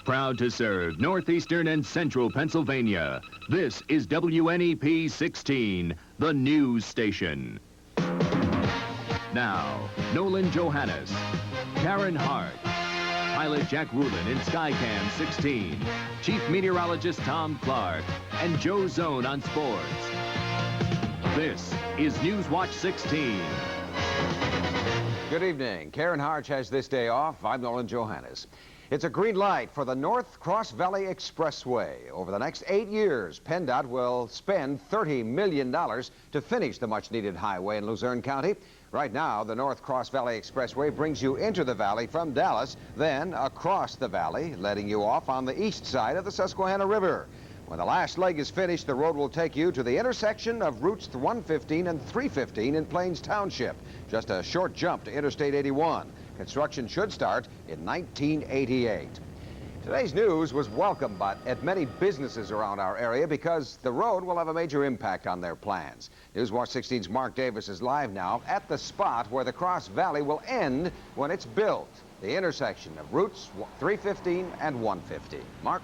Proud to serve northeastern and central Pennsylvania. This is WNEP 16, the news station. Now, Nolan Johannes, Karen Hart, pilot Jack Rulin in Skycam 16, Chief Meteorologist Tom Clark, and Joe Zone on sports. This is Newswatch 16. Good evening. Karen Hart has this day off. I'm Nolan Johannes. It's a green light for the North Cross Valley Expressway. Over the next 8 years, PennDOT will spend $30 million to finish the much-needed highway in Luzerne County. Right now, the North Cross Valley Expressway brings you into the valley from Dallas, then across the valley, letting you off on the east side of the Susquehanna River. When the last leg is finished, the road will take you to the intersection of routes 115 and 315 in Plains Township, just a short jump to Interstate 81. Construction should start in 1988. Today's news was welcomed at many businesses around our area because the road will have a major impact on their plans. Newswatch 16's Mark Davis is live now at the spot where the Cross Valley will end when it's built, the intersection of routes 315 and 115. Mark?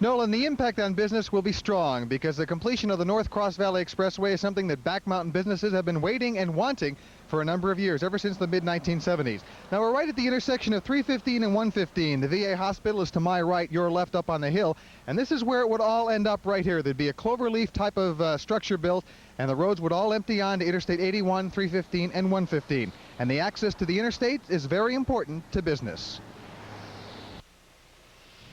Nolan, the impact on business will be strong because the completion of the North Cross Valley Expressway is something that back mountain businesses have been waiting and wanting for a number of years, ever since the mid-1970s. Now, we're right at the intersection of 315 and 115. The VA hospital is to my right, your left up on the hill, and this is where it would all end up right here. There'd be a cloverleaf type of structure built, and the roads would all empty onto Interstate 81, 315, and 115. And the access to the interstate is very important to business.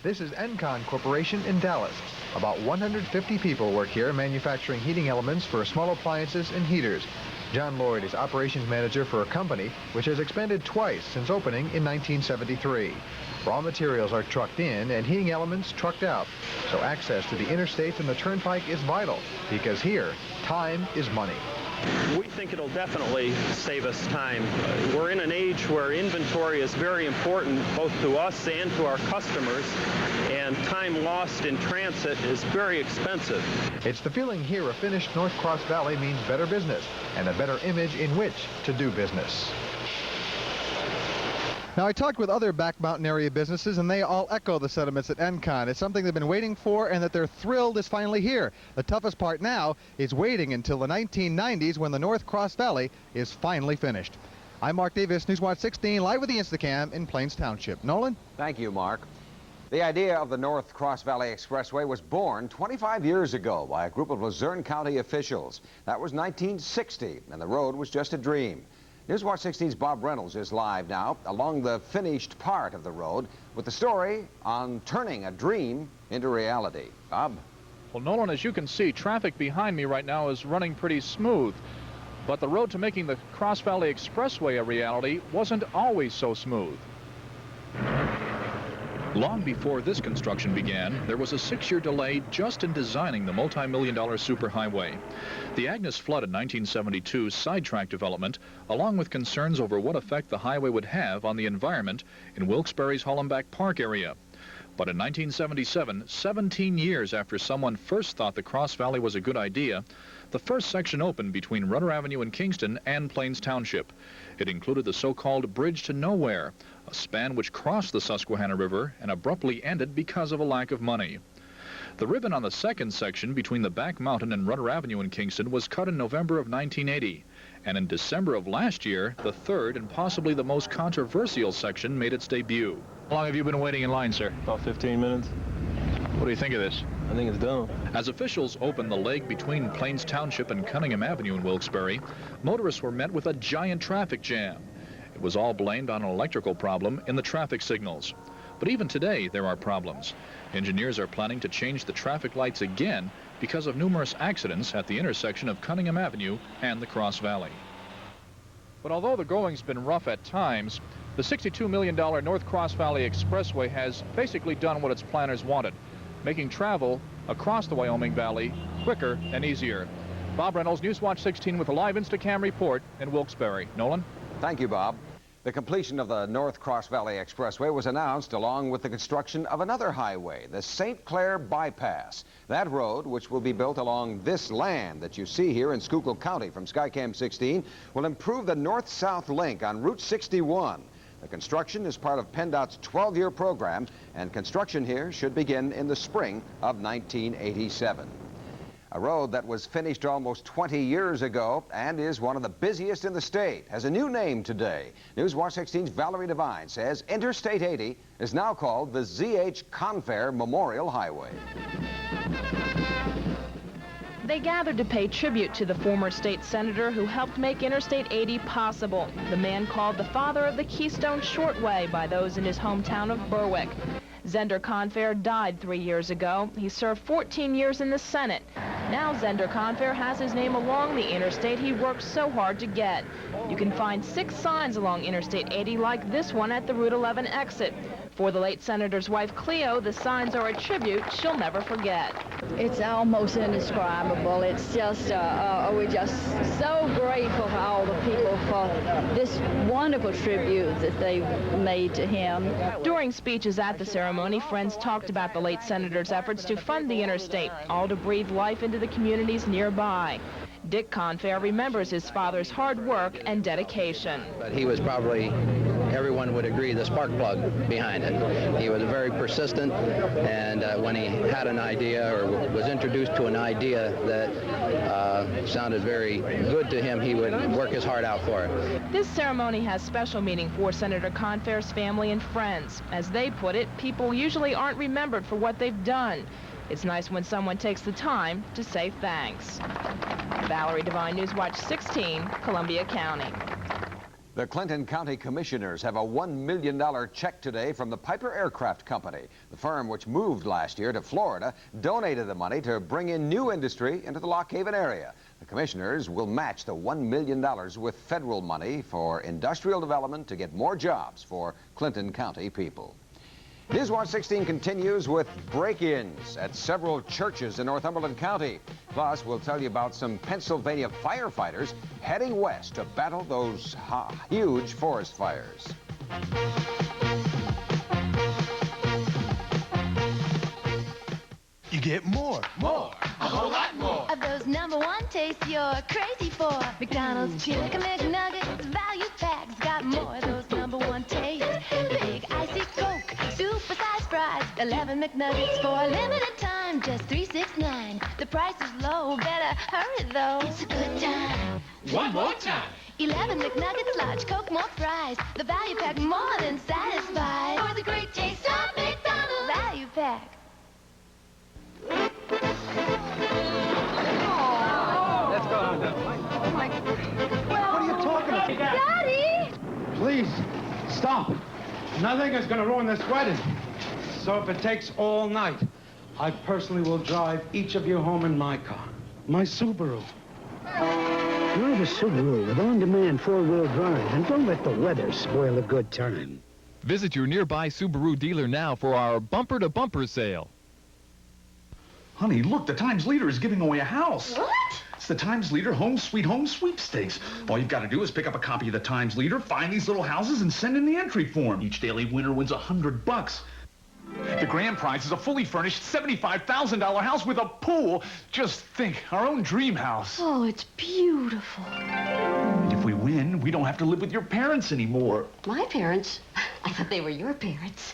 This is Encon Corporation in Dallas. About 150 people work here manufacturing heating elements for small appliances and heaters. John Lloyd is operations manager for a company which has expanded twice since opening in 1973. Raw materials are trucked in and heating elements trucked out. So access to the interstates and the turnpike is vital because here, time is money. We think it'll definitely save us time. We're in an age where inventory is very important both to us and to our customers, and time lost in transit is very expensive. It's the feeling here a finished North Cross Valley means better business and a better image in which to do business. Now, I talked with other back mountain area businesses, and they all echo the sentiments at Encon. It's something they've been waiting for, and that they're thrilled is finally here. The toughest part now is waiting until the 1990s when the North Cross Valley is finally finished. I'm Mark Davis, Newswatch 16, live with the Instacam in Plains Township. Nolan? Thank you, Mark. The idea of the North Cross Valley Expressway was born 25 years ago by a group of Luzerne County officials. That was 1960, and the road was just a dream. Newswatch 16's Bob Reynolds is live now along the finished part of the road with the story on turning a dream into reality. Bob? Well, Nolan, as you can see, traffic behind me right now is running pretty smooth. But the road to making the Cross Valley Expressway a reality wasn't always so smooth. Long before this construction began, there was a 6-year delay just in designing the multi-million-dollar superhighway. The Agnes flood in 1972 sidetracked development, along with concerns over what effect the highway would have on the environment in Wilkes-Barre's Hollenbach Park area. But in 1977, 17 years after someone first thought the Cross Valley was a good idea, the first section opened between Rudder Avenue in Kingston and Plains Township. It included the so-called Bridge to Nowhere, a span which crossed the Susquehanna River and abruptly ended because of a lack of money. The ribbon on the second section between the Back Mountain and Rudder Avenue in Kingston was cut in November of 1980. And in December of last year, the third and possibly the most controversial section made its debut. How long have you been waiting in line, sir? About 15 minutes. What do you think of this? I think it's done. As officials opened the leg between Plains Township and Cunningham Avenue in Wilkes-Barre, motorists were met with a giant traffic jam. It was all blamed on an electrical problem in the traffic signals. But even today, there are problems. Engineers are planning to change the traffic lights again because of numerous accidents at the intersection of Cunningham Avenue and the Cross Valley. But although the going's been rough at times, the $62 million North Cross Valley Expressway has basically done what its planners wanted, making travel across the Wyoming Valley quicker and easier. Bob Reynolds, Newswatch 16 with a live Instacam report in Wilkes-Barre. Nolan? Thank you, Bob. The completion of the North Cross Valley Expressway was announced along with the construction of another highway, the St. Clair Bypass. That road, which will be built along this land that you see here in Schuylkill County from Skycam 16, will improve the north-south link on Route 61. The construction is part of PennDOT's 12-year program, and construction here should begin in the spring of 1987. A road that was finished almost 20 years ago and is one of the busiest in the state has a new name today. Newswatch 16's Valerie Devine says Interstate 80 is now called the Z.H. Confair Memorial Highway. They gathered to pay tribute to the former state senator who helped make Interstate 80 possible, the man called the father of the Keystone Shortway by those in his hometown of Berwick. Zender Confair died 3 years ago. He served 14 years in the Senate. Now Zender Confair has his name along the interstate he worked so hard to get. You can find 6 signs along Interstate 80 like this one at the Route 11 exit. For the late senator's wife, Cleo, the signs are a tribute she'll never forget. It's almost indescribable. It's just, we're just so grateful for all the people for this wonderful tribute that they've made to him. During speeches at the ceremony, friends talked about the late senator's efforts to fund the interstate, all to breathe life into the communities nearby. Dick Confair remembers his father's hard work and dedication. But he was probably, everyone would agree, the spark plug behind it. He was very persistent, and when he had an idea or was introduced to an idea that sounded very good to him, he would work his heart out for it. This ceremony has special meaning for Senator Confair's family and friends. As they put it, people usually aren't remembered for what they've done. It's nice when someone takes the time to say thanks. Valerie Devine, Newswatch 16, Columbia County. The Clinton County Commissioners have a $1 million check today from the Piper Aircraft Company. The firm, which moved last year to Florida, donated the money to bring in new industry into the Lock Haven area. The Commissioners will match the $1 million with federal money for industrial development to get more jobs for Clinton County people. Newswatch 16 continues with break-ins at several churches in Northumberland County. Plus, we'll tell you about some Pennsylvania firefighters heading west to battle those huge forest fires. You get more. A whole lot more. Of those #1 tastes you're crazy for. McDonald's Chicken McNuggets value packs got more of those #1 tastes. Big icy Coke, super-sized fries, 11 McNuggets for a limited time, just $3.69. The price is low, better hurry though. It's a good time. One more time. 11 McNuggets, large Coke, more fries. The value pack more than satisfies. For the great taste of McDonald's value pack. Let's go home. Oh my God. What are you talking about? Daddy! Please, stop. Nothing is going to ruin this wedding. So if it takes all night, I personally will drive each of you home in my car. My Subaru. Drive a Subaru with on-demand four-wheel drive, and don't let the weather spoil a good time. Visit your nearby Subaru dealer now for our bumper-to-bumper sale. Honey, look, the Times Leader is giving away a house. What? It's the Times Leader Home Sweet Home Sweepstakes. All you've got to do is pick up a copy of the Times Leader, find these little houses, and send in the entry form. Each daily winner wins $100. The grand prize is a fully furnished $75,000 house with a pool. Just think, our own dream house. Oh, it's beautiful. And if we win, we don't have to live with your parents anymore. My parents? I thought they were your parents.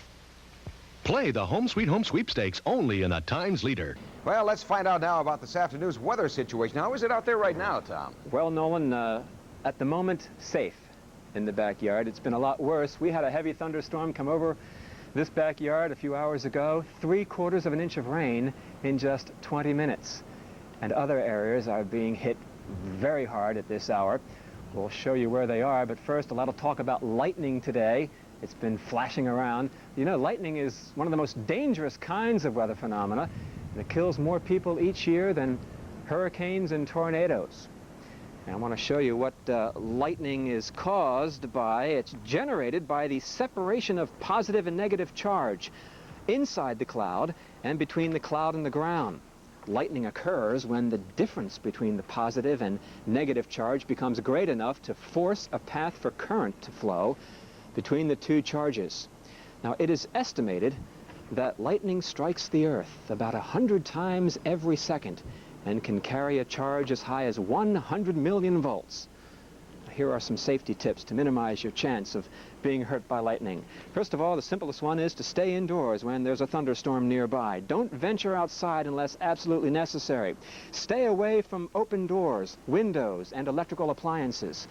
Play the Home Sweet Home Sweepstakes only in a Times Leader. Well, let's find out now about this afternoon's weather situation. How is it out there right now, Tom? Well, Nolan, at the moment, safe in the backyard. It's been a lot worse. We had a heavy thunderstorm come over this backyard a few hours ago, 3/4 of an inch of rain in just 20 minutes. And other areas are being hit very hard at this hour. We'll show you where they are, but first, a lot of talk about lightning today. It's been flashing around. You know, lightning is one of the most dangerous kinds of weather phenomena, and it kills more people each year than hurricanes and tornadoes. And I want to show you what lightning is caused by. It's generated by the separation of positive and negative charge inside the cloud and between the cloud and the ground. Lightning occurs when the difference between the positive and negative charge becomes great enough to force a path for current to flow between the two charges. Now, it is estimated that lightning strikes the Earth about 100 times every second and can carry a charge as high as 100 million volts. here are some safety tips to minimize your chance of being hurt by lightning. First of all, the simplest one is to stay indoors when there's a thunderstorm nearby. Don't venture outside unless absolutely necessary. Stay away from open doors, windows, and electrical appliances.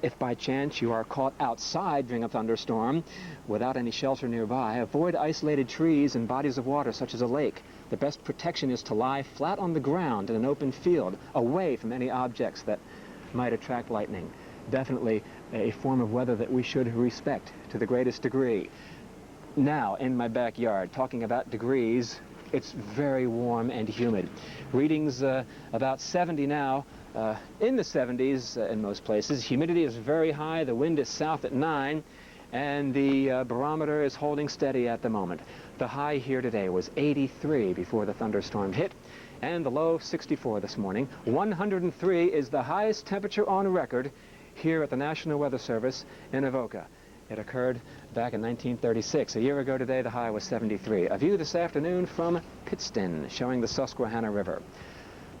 If by chance you are caught outside during a thunderstorm without any shelter nearby, avoid isolated trees and bodies of water such as a lake. The best protection is to lie flat on the ground in an open field, away from any objects that might attract lightning. Definitely a form of weather that we should respect to the greatest degree. Now, in my backyard, talking about degrees, it's very warm and humid. Readings about 70 now, in the 70s in most places. Humidity is very high, the wind is south at 9, and the barometer is holding steady at the moment. The high here today was 83 before the thunderstorm hit, and the low 64 this morning. 103 is the highest temperature on record here at the National Weather Service in Avoca. It occurred back in 1936. A year ago today, the high was 73. A view this afternoon from Pittston, showing the Susquehanna River.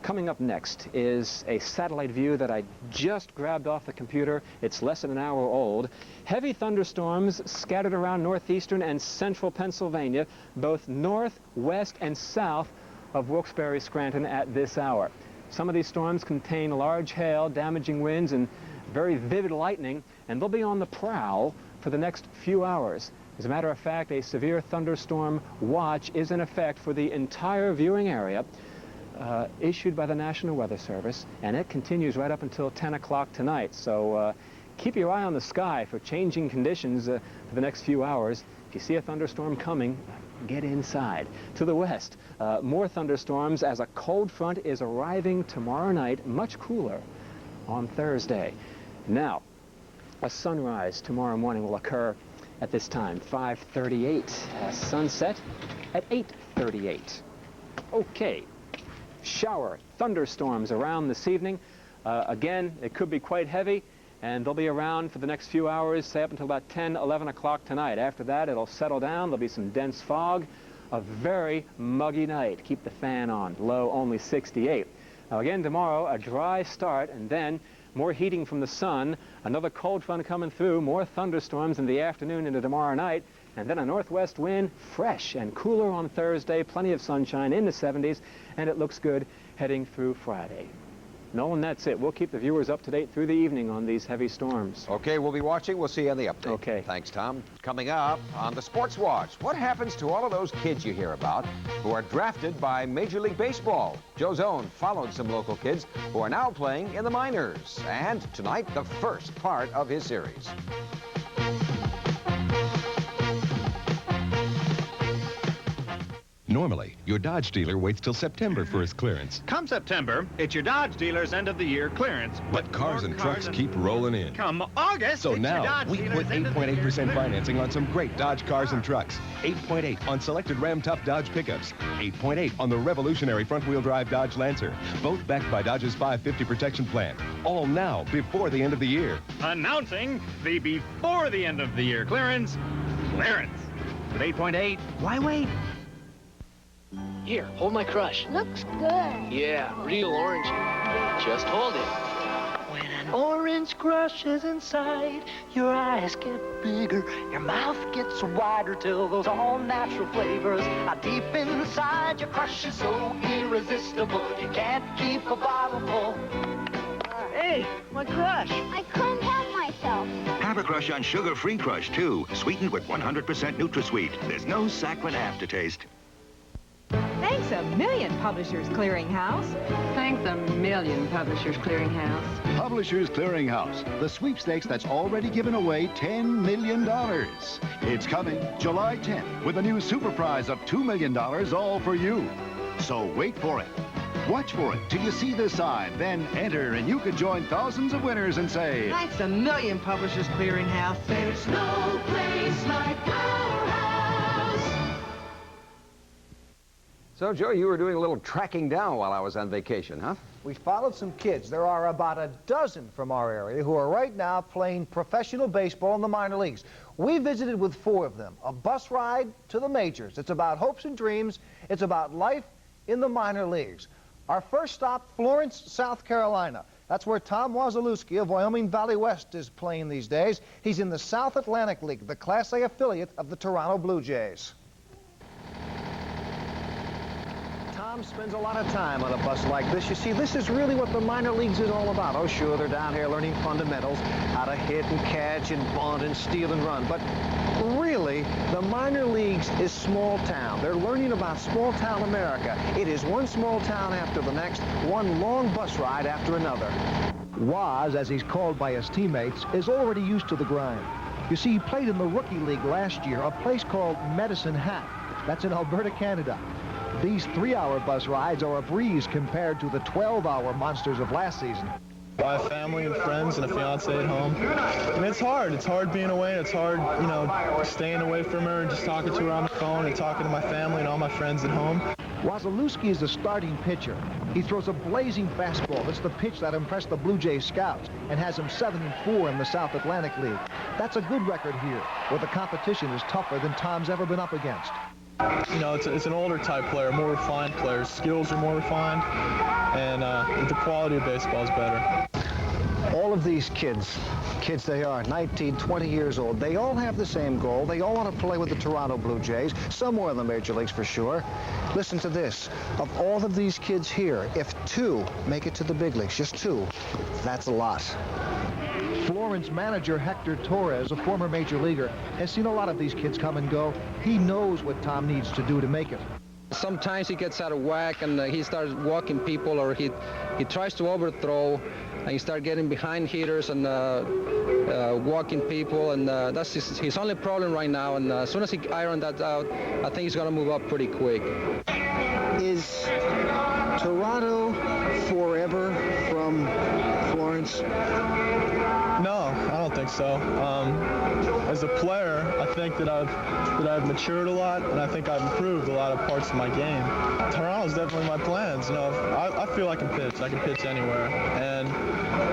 Coming up next is a satellite view that I just grabbed off the computer. It's less than an hour old. Heavy thunderstorms scattered around northeastern and central Pennsylvania, both north, west, and south of Wilkes-Barre, Scranton at this hour. Some of these storms contain large hail, damaging winds, and very vivid lightning, and they'll be on the prowl for the next few hours. As a matter of fact, a severe thunderstorm watch is in effect for the entire viewing area, issued by the National Weather Service, and it continues right up until 10 o'clock tonight. So keep your eye on the sky for changing conditions for the next few hours. If you see a thunderstorm coming, get inside. To the west, more thunderstorms as a cold front is arriving tomorrow night, much cooler on Thursday. Now, a sunrise tomorrow morning will occur at this time, 5:38. Sunset at 8:38. Okay. Shower thunderstorms around this evening. Again, it could be quite heavy, and they'll be around for the next few hours, say up until about 10, 11 o'clock tonight. After that, it'll settle down. There'll be some dense fog. A very muggy night. Keep the fan on. Low only 68. Now again tomorrow, a dry start, and then more heating from the sun, another cold front coming through, more thunderstorms in the afternoon into tomorrow night, and then a northwest wind, fresh and cooler on Thursday, plenty of sunshine in the 70s, and it looks good heading through Friday. Nolan, that's it. We'll keep the viewers up to date through the evening on these heavy storms. Okay, we'll be watching. We'll see you on the update. Okay. Thanks, Tom. Coming up on the Sports Watch, what happens to all of those kids you hear about who are drafted by Major League Baseball? Joe Zone followed some local kids who are now playing in the minors. And tonight, the first part of his series. Normally, your Dodge dealer waits till September for his clearance. Come September, it's your Dodge dealer's end-of-the-year clearance. But cars and trucks keep rolling in. Come August, so it's now, your Dodge we put 8.8% financing on some great Dodge cars and trucks. 8.8 on selected Ram Tough Dodge pickups. 8.8 on the revolutionary front-wheel drive Dodge Lancer. Both backed by Dodge's 550 protection plan. All now, before the end of the year. Announcing the before the end of the year clearance. With 8.8, why wait? Here, hold my crush. Looks good. Yeah, real orange. Just hold it. When an orange crush is inside, your eyes get bigger, your mouth gets wider till those all-natural flavors are deep inside. Your crush is so irresistible, you can't keep a bottle full. Hey, my crush. I couldn't help myself. Have a crush on sugar-free Crush, too. Sweetened with 100% NutraSweet. There's no saccharine aftertaste. Thanks a million, Publishers Clearinghouse. Thanks a million, Publishers Clearinghouse. Publishers Clearinghouse, the sweepstakes that's already given away $10 million. It's coming July 10th with a new super prize of $2 million all for you. So wait for it. Watch for it till you see the sign, then enter, and you can join thousands of winners and say, Thanks a million, Publishers Clearinghouse. There's no place like our house. So, Joe, you were doing a little tracking down while I was on vacation, huh? We followed some kids. There are about a dozen from our area who are right now playing professional baseball in the minor leagues. We visited with 4 of them, a bus ride to the majors. It's about hopes and dreams. It's about life in the minor leagues. Our first stop, Florence, South Carolina. That's where Tom Wasilewski of Wyoming Valley West is playing these days. He's in the South Atlantic League, the Class A affiliate of the Toronto Blue Jays. Tom spends a lot of time on a bus like this. You see, this is really what the minor leagues is all about. Oh, sure, they're down here learning fundamentals, how to hit and catch and bunt and steal and run. But really, the minor leagues is small town. They're learning about small town America. It is one small town after the next, one long bus ride after another. Waz, as he's called by his teammates, is already used to the grind. You see, he played in the rookie league last year, a place called Medicine Hat. That's in Alberta, Canada. These 3-hour bus rides are a breeze compared to the 12-hour monsters of last season. I have family and friends and a fiance at home. And it's hard. It's hard being away. It's hard, you know, staying away from her and just talking to her on the phone and talking to my family and all my friends at home. Wasilewski is the starting pitcher. He throws a blazing fastball. It's the pitch that impressed the Blue Jays scouts and has him 7-4 in the South Atlantic League. That's a good record here, where the competition is tougher than Tom's ever been up against. You know, it's an older type player, more refined player. His skills are more refined, and the quality of baseball is better. All of these kids they are, 19, 20 years old, they all have the same goal. They all want to play with the Toronto Blue Jays, somewhere in the major leagues for sure. Listen to this. Of all of these kids here, if 2 make it to the big leagues, just 2, that's a lot. Florence manager Hector Torres, a former major leaguer, has seen a lot of these kids come and go. He knows what Tom needs to do to make it. Sometimes he gets out of whack and he starts walking people, or he tries to overthrow, and he starts getting behind hitters and walking people, and that's his only problem right now. And as soon as he irons that out, I think he's going to move up pretty quick. Is Toronto forever from Florence? No, I don't think so. As a player, I think that I've matured a lot, and I think I've improved a lot of parts of my game. Toronto's definitely my plans. You know, I feel I can pitch. I can pitch anywhere. And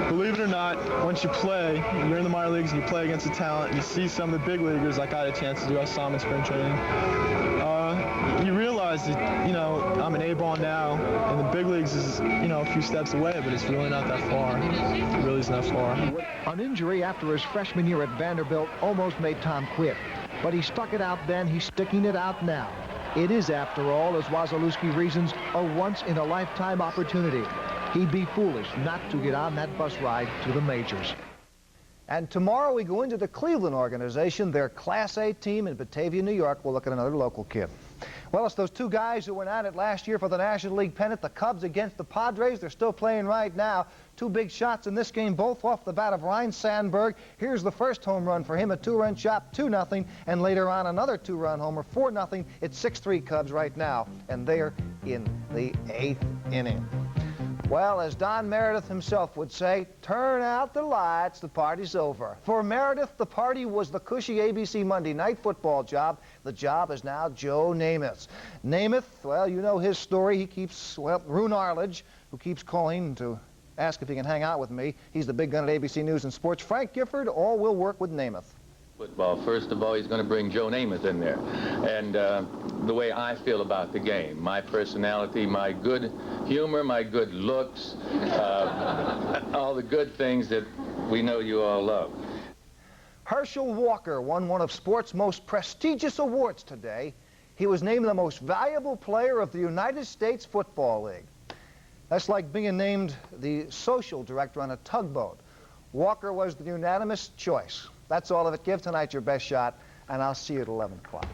believe it or not, once you play, you're in the minor leagues and you play against the talent, and you see some of the big leaguers like I had a chance to do. I saw them in spring training. You realize that, you know, I'm an A-ball now, and the big leagues is, you know, a few steps away, but it's really not that far. It really isn't that far. An injury after his freshman year at Vanderbilt almost made Tom quit, but he stuck it out then. He's sticking it out now. It is, after all, as Wasilewski reasons, a once-in-a-lifetime opportunity. He'd be foolish not to get on that bus ride to the majors. And tomorrow we go into the Cleveland organization, their Class A team in Batavia, New York. We'll look at another local kid. Well, it's those 2 guys who went at it last year for the National League pennant, the Cubs against the Padres. They're still playing right now. 2 big shots in this game, both off the bat of Ryne Sandberg. Here's the first home run for him, a 2-run shot, 2-0, and later on another 2-run homer, 4-0. It's 6-3 Cubs right now, and they're in the 8th inning. Well, as Don Meredith himself would say, turn out the lights, the party's over. For Meredith, the party was the cushy ABC Monday Night Football job. The job is now Joe Namath's. Namath, well, you know his story. He keeps, well, Rune Arledge, who keeps calling to ask if he can hang out with me. He's the big gun at ABC News and Sports. Frank Gifford, all will work with Namath. Football. First of all, he's going to bring Joe Namath in there. And the way I feel about the game, my personality, my good humor, my good looks, all the good things that we know you all love. Herschel Walker won one of sports' most prestigious awards today. He was named the most valuable player of the United States Football League. That's like being named the social director on a tugboat. Walker was the unanimous choice. That's all of it. Give tonight your best shot, and I'll see you at 11 o'clock.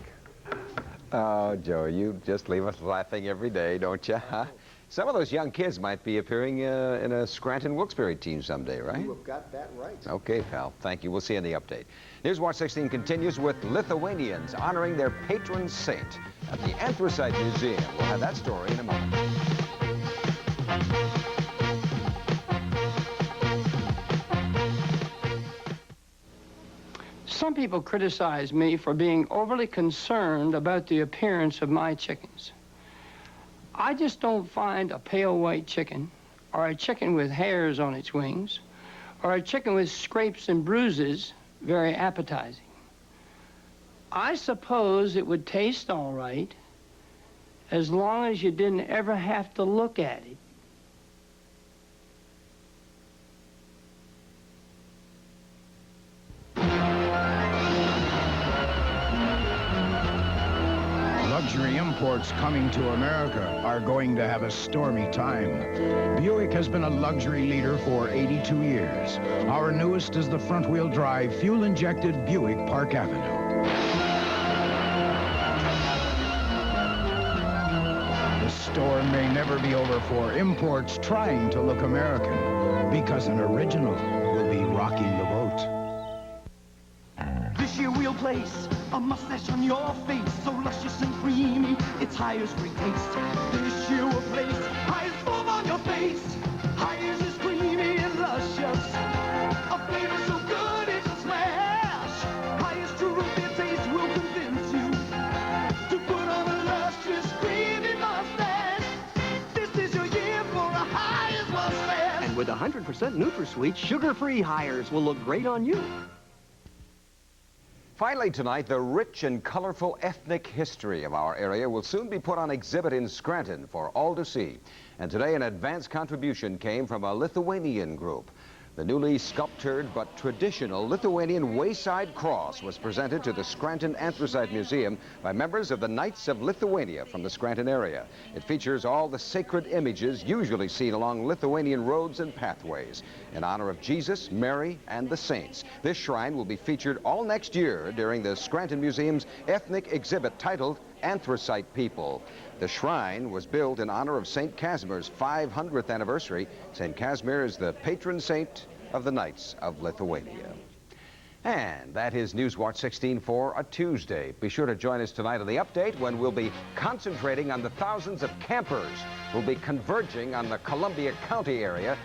Oh, Joe, you just leave us laughing every day, don't you? Huh? Some of those young kids might be appearing in a Scranton-Wilkes-Barre team someday, right? You have got that right. Okay, pal. Thank you. We'll see you in the update. Newswatch 16 continues with Lithuanians honoring their patron saint at the Anthracite Museum. We'll have that story in a moment. Some people criticize me for being overly concerned about the appearance of my chickens. I just don't find a pale white chicken, or a chicken with hairs on its wings, or a chicken with scrapes and bruises very appetizing. I suppose it would taste all right as long as you didn't ever have to look at it. luxury imports coming to America are going to have a stormy time. Buick has been a luxury leader for 82 years. Our newest is the front-wheel drive, fuel-injected Buick Park Avenue. The storm may never be over for imports trying to look American, because an original will be rocking the boat. This year we'll place a mustache on your face, so luscious and creamy, it's Hires great taste. This year we'll place Hires foam on your face. Hires is creamy and luscious, a flavor so good it's a smash. Hires true root beer taste will convince you to put on a luscious, creamy mustache. This is your year for a Hires mustache. And with 100% NutraSweet, sugar-free Hires will look great on you. Finally tonight, the rich and colorful ethnic history of our area will soon be put on exhibit in Scranton for all to see. And today, an advance contribution came from a Lithuanian group. The newly sculptured but traditional Lithuanian wayside cross was presented to the Scranton Anthracite Museum by members of the Knights of Lithuania from the Scranton area. It features all the sacred images usually seen along Lithuanian roads and pathways in honor of Jesus, Mary, and the saints. This shrine will be featured all next year during the Scranton Museum's ethnic exhibit titled Anthracite People. The shrine was built in honor of St. Casimir's 500th anniversary. St. Casimir is the patron saint of the Knights of Lithuania. And that is Newswatch 16 for a Tuesday. Be sure to join us tonight on the update when we'll be concentrating on the thousands of campers who'll be converging on the Columbia County area